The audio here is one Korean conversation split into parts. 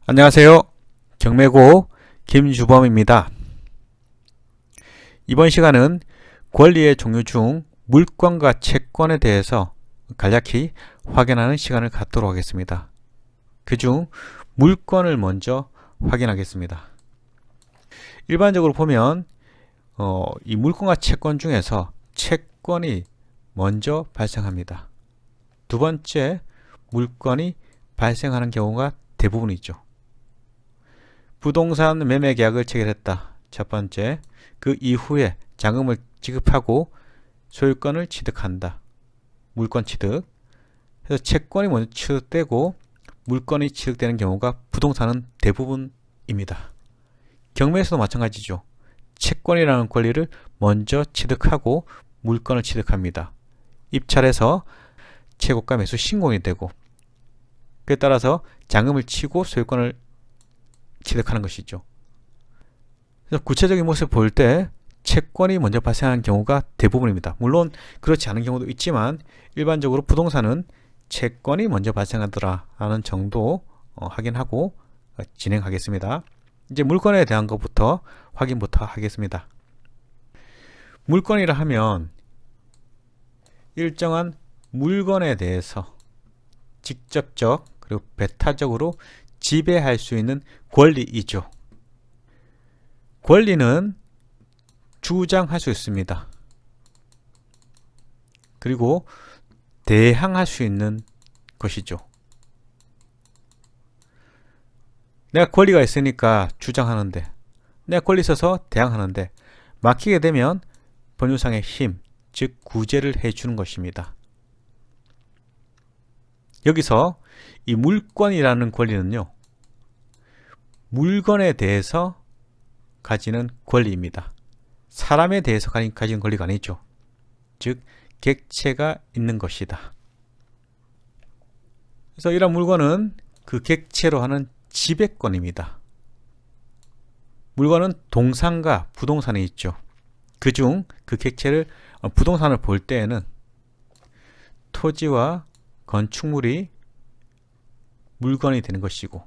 안녕하세요. 경매고 김주범입니다. 이번 시간은 권리의 종류 중 물권과 채권에 대해서 간략히 확인하는 시간을 갖도록 하겠습니다. 그중 물권을 먼저 확인하겠습니다. 일반적으로 보면 이 물권과 채권 중에서 채권이 먼저 발생합니다. 두 번째 물권이 발생하는 경우가 대부분이죠. 부동산 매매 계약을 체결했다. 첫 번째, 그 이후에 자금을 지급하고 소유권을 취득한다. 물권 취득. 그래서 채권이 먼저 취득되고 물권이 취득되는 경우가 부동산은 대부분입니다. 경매에서도 마찬가지죠. 채권이라는 권리를 먼저 취득하고 물권을 취득합니다. 입찰해서 최고가 매수 신공이 되고 그에 따라서 자금을 치고 소유권을 취득하는 것이죠. 그래서 구체적인 모습을 볼 때 채권이 먼저 발생하는 경우가 대부분입니다. 물론 그렇지 않은 경우도 있지만 일반적으로 부동산은 채권이 먼저 발생하더라 라는 정도 확인하고 진행하겠습니다. 이제 물권에 대한 것부터 확인부터 하겠습니다. 물권이라 하면 일정한 물건에 대해서 직접적 그리고 배타적으로 지배할 수 있는 권리이죠. 권리는 주장할 수 있습니다. 그리고 대항할 수 있는 것이죠. 내가 권리가 있으니까 주장하는데, 내가 권리 있어서 대항하는데 막히게 되면 법률상의 힘, 즉 구제를 해주는 것입니다. 여기서 이 물권이라는 권리는요, 물건에 대해서 가지는 권리입니다. 사람에 대해서 가지는 권리가 아니죠. 즉 객체가 있는 것이다. 그래서 이런 물건은 그 객체로 하는 지배권입니다. 물건은 동산과 부동산이 있죠. 그중 그 객체를 부동산을 볼 때에는 토지와 건축물이 물건이 되는 것이고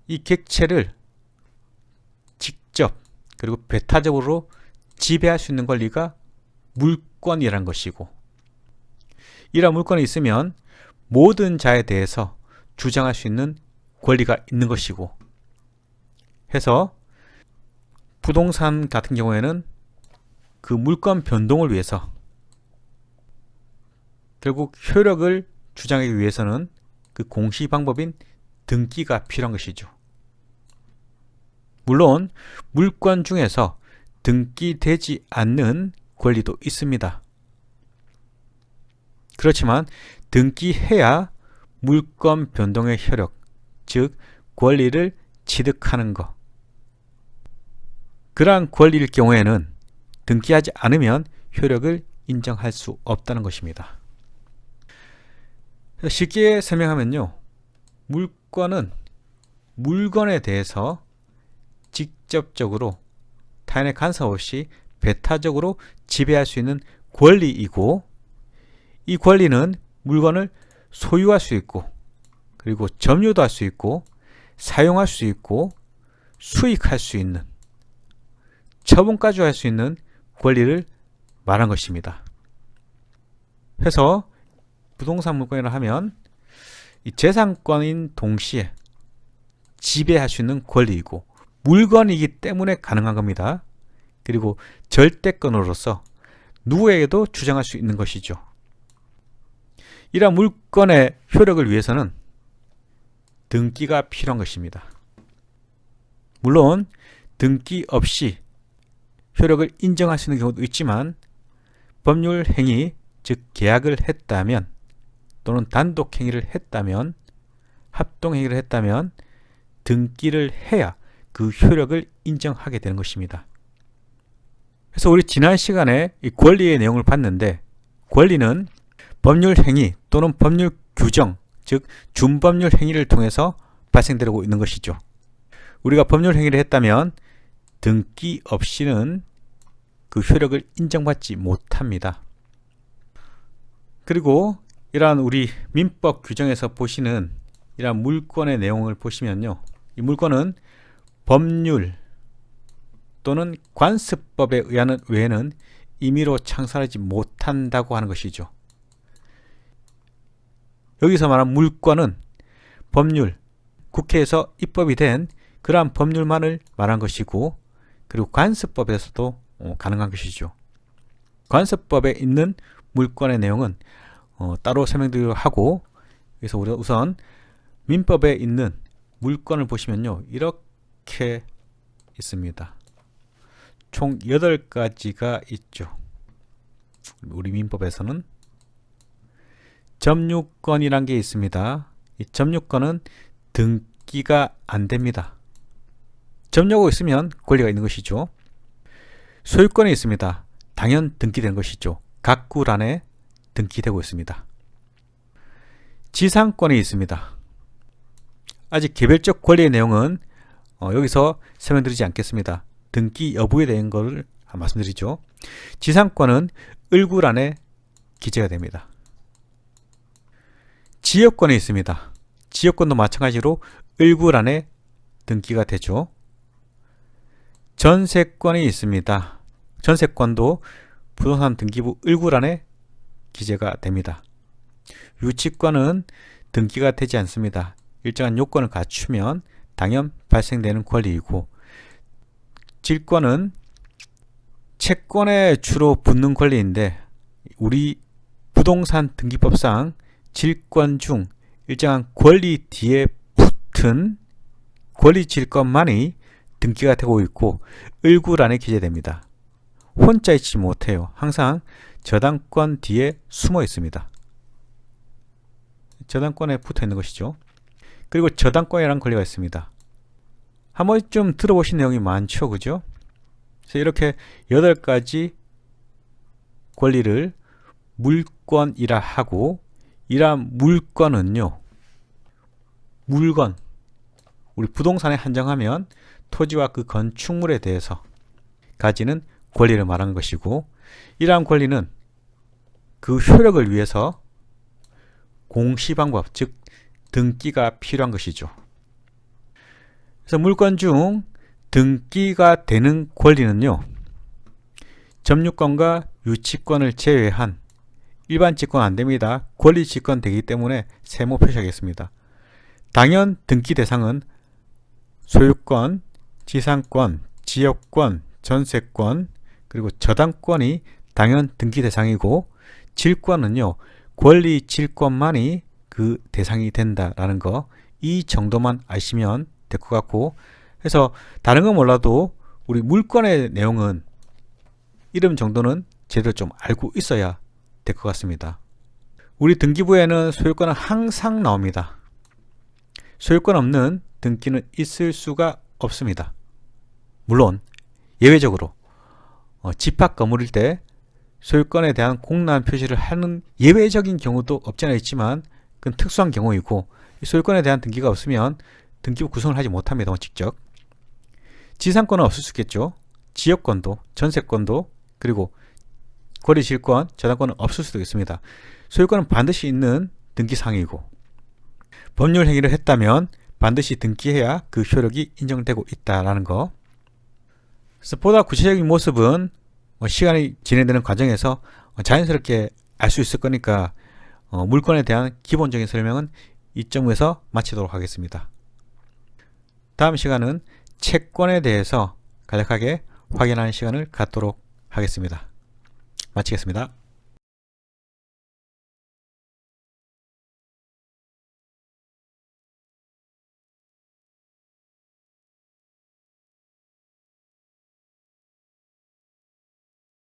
이 객체를 직접 그리고 배타적으로 지배할 수 있는 권리가 물권이라는 것이고 이러한 물권이 있으면 모든 자에 대해서 주장할 수 있는 권리가 있는 것이고 해서 부동산 같은 경우에는 그 물권 변동을 위해서 결국 효력을 주장하기 위해서는 그 공시 방법인 등기가 필요한 것이죠. 물론 물권 중에서 등기되지 않는 권리도 있습니다. 그렇지만 등기해야 물권 변동의 효력, 즉 권리를 취득하는 것. 그러한 권리일 경우에는 등기하지 않으면 효력을 인정할 수 없다는 것입니다. 쉽게 설명하면요, 물권은 물건에 대해서 직접적으로 타인의 간섭 없이 배타적으로 지배할 수 있는 권리이고 이 권리는 물건을 소유할 수 있고 그리고 점유도 할 수 있고 사용할 수 있고 수익할 수 있는 처분까지 할 수 있는 권리를 말한 것입니다. 그래서 부동산 물권이라 하면 이 재산권인 동시에 지배할 수 있는 권리이고 물건이기 때문에 가능한 겁니다. 그리고 절대권으로서 누구에게도 주장할 수 있는 것이죠. 이러한 물건의 효력을 위해서는 등기가 필요한 것입니다. 물론 등기 없이 효력을 인정할 수 있는 경우도 있지만 법률 행위, 즉 계약을 했다면 또는 단독 행위를 했다면 합동 행위를 했다면 등기를 해야 그 효력을 인정하게 되는 것입니다. 그래서 우리 지난 시간에 이 권리의 내용을 봤는데 권리는 법률 행위 또는 법률 규정, 즉 준법률 행위를 통해서 발생되고 있는 것이죠. 우리가 법률 행위를 했다면 등기 없이는 그 효력을 인정받지 못합니다. 그리고 이러한 우리 민법 규정에서 보시는 이런 물권의 내용을 보시면요, 이 물권은 법률 또는 관습법에 의하는 외에는 임의로 창설하지 못한다고 하는 것이죠. 여기서 말한 물권은 법률, 국회에서 입법이 된 그러한 법률만을 말한 것이고, 그리고 관습법에서도 가능한 것이죠. 관습법에 있는 물권의 내용은 따로 설명드리도록 하고, 그래서 우리가 우선 민법에 있는 물권을 보시면요, 이렇게 있습니다. 총 8가지가 있죠. 우리 민법에서는 점유권이란 게 있습니다. 이 점유권은 등기가 안 됩니다. 점유하고 있으면 권리가 있는 것이죠. 소유권이 있습니다. 당연 등기된 것이죠. 각구란에 등기되고 있습니다. 지상권이 있습니다. 아직 개별적 권리의 내용은 여기서 설명드리지 않겠습니다. 등기 여부에 대한 것을 말씀드리죠. 지상권은 을구란에 기재가 됩니다. 지역권이 있습니다. 지역권도 마찬가지로 을구란에 등기가 되죠. 전세권이 있습니다. 전세권도 부동산 등기부 을구란에 기재가 됩니다. 유치권은 등기가 되지 않습니다. 일정한 요건을 갖추면 당연 발생되는 권리이고, 질권은 채권에 주로 붙는 권리인데, 우리 부동산 등기법상 질권 중 일정한 권리 뒤에 붙은 권리 질권만이 등기가 되고 있고 을구란에 기재됩니다. 혼자 있지 못해요. 항상 저당권 뒤에 숨어 있습니다. 저당권에 붙어 있는 것이죠. 그리고 저당권이라는 권리가 있습니다. 한 번쯤 들어보신 내용이 많죠, 그죠? 그래서 이렇게 8가지 권리를 물권이라 하고, 이러한 물권은요, 물건, 우리 부동산에 한정하면 토지와 그 건축물에 대해서 가지는 권리를 말하는 것이고, 이러한 권리는 그 효력을 위해서 공시방법, 즉 등기가 필요한 것이죠. 그래서 물권 중 등기가 되는 권리는요, 점유권과 유치권을 제외한 일반 직권 안됩니다. 권리 직권 되기 때문에 세모 표시하겠습니다. 당연 등기 대상은 소유권, 지상권, 지역권, 전세권, 그리고 저당권이 당연 등기 대상이고, 질권은요, 권리 질권만이 그 대상이 된다라는 거, 이 정도만 아시면 될 것 같고, 그래서 다른 건 몰라도 우리 물권의 내용은 이름 정도는 제대로 좀 알고 있어야 될 것 같습니다. 우리 등기부에는 소유권은 항상 나옵니다. 소유권 없는 등기는 있을 수가 없습니다. 물론 예외적으로 집합 건물일 때 소유권에 대한 공란 표시를 하는 예외적인 경우도 없지 않아 있지만, 그건 특수한 경우이고, 소유권에 대한 등기가 없으면 등기부 구성을 하지 못합니다. 원칙적. 지상권은 없을 수 있겠죠. 지역권도, 전세권도, 그리고 권리질권, 저당권은 없을 수도 있습니다. 소유권은 반드시 있는 등기사항이고, 법률 행위를 했다면 반드시 등기해야 그 효력이 인정되고 있다라는 거. 그래서 보다 구체적인 모습은 시간이 진행되는 과정에서 자연스럽게 알 수 있을 거니까 물권에 대한 기본적인 설명은 이점에서 마치도록 하겠습니다. 다음 시간은 채권에 대해서 간략하게 확인하는 시간을 갖도록 하겠습니다. 마치겠습니다.